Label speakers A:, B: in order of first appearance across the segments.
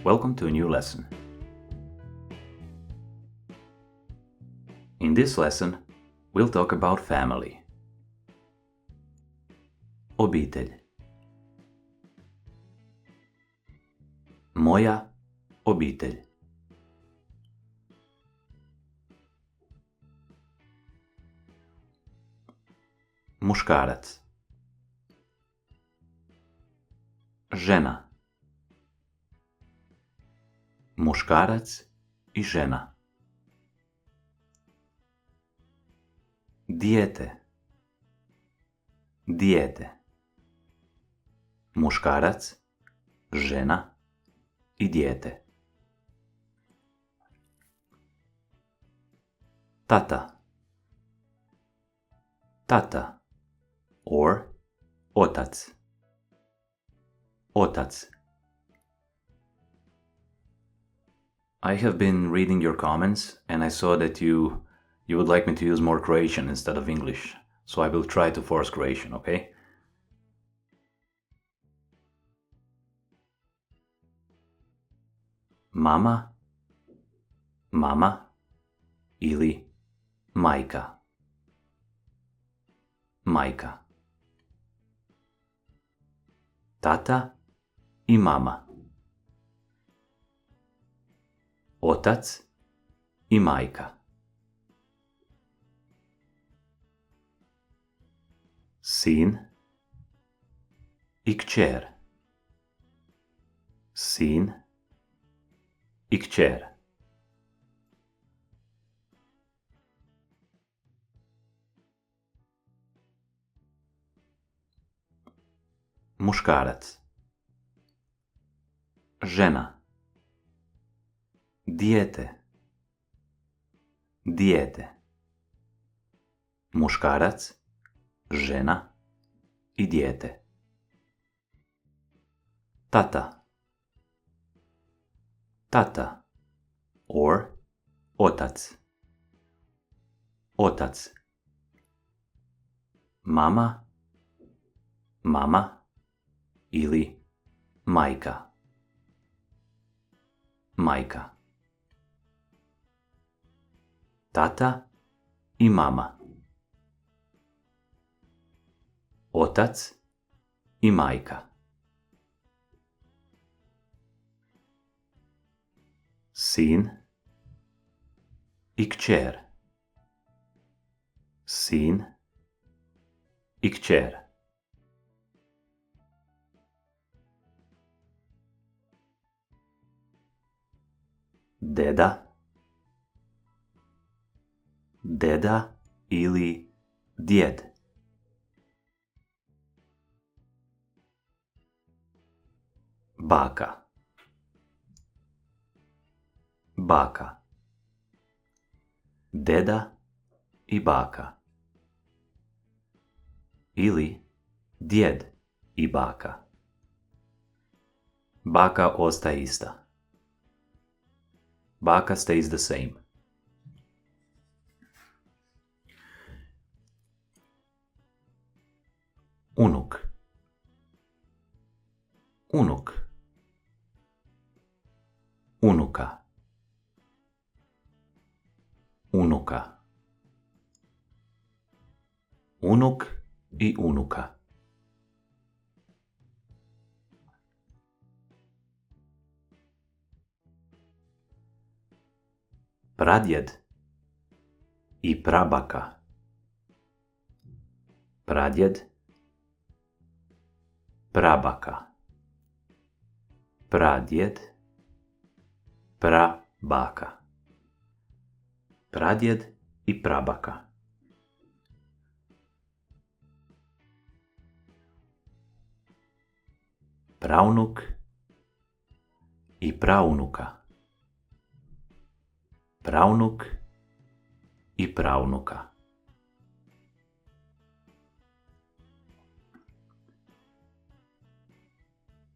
A: Welcome to a new lesson. In this lesson, we'll talk about family. Obitelj. Moja obitelj. Muškarac. Žena. Muškarac i žena. Dijete. Dijete. Muškarac, žena i dijete. Tata. Tata or otac. Otac. I have been reading your comments and I saw that you would like me to use more Croatian instead of English, so I will try to force Croatian, okay? Mama, mama ili majka. Majka. Tata i mama. Otac i majka. Sin i kćer. Sin i kćer. Muškarac. Žena. Dijete. Dijete. Muškarac, žena i dijete. Tata. Tata or otac. Otac. Mama, mama ili majka. Majka. Tata i mama. Otac i majka. Sin i kćer. Sin i kćer. Deda. Deda ili djed. Baka. Baka. Deda i baka. Ili djed i baka. Baka ostaje ista. Baka stays the same. Unuk. Unuk. Unuka. Unuka. Unuk i unuka. Pradjed i prabaka. Pradjed, prabaka. Pradjed, prabaka. Pradjed i prabaka. Praunuk i praunuka. Praunuk i praunuka.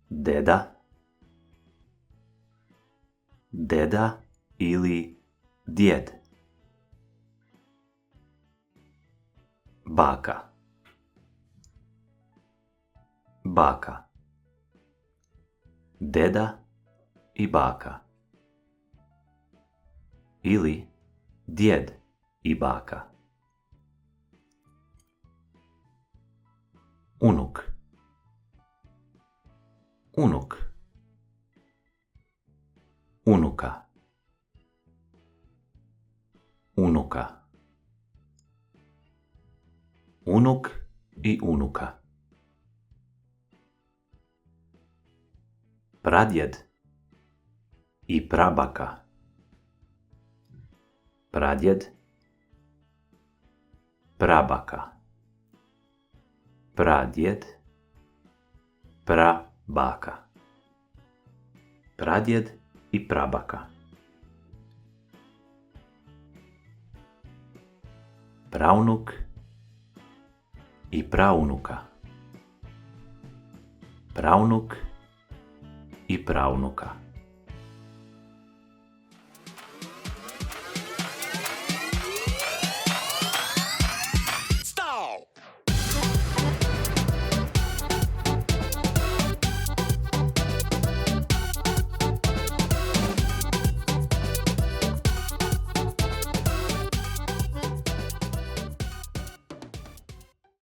A: Deda. Deda ili djed. Baka. Baka. Deda i baka. Ili djed i baka. Unuk. Unuk. Unuka. Unuka. Unuk i unuka. Pradjed i prabaka. Pradjed, prabaka. Pradjed, prabaka. Pradjed i prabaka. Praunuk i praunuka. Praunuk i praunuka.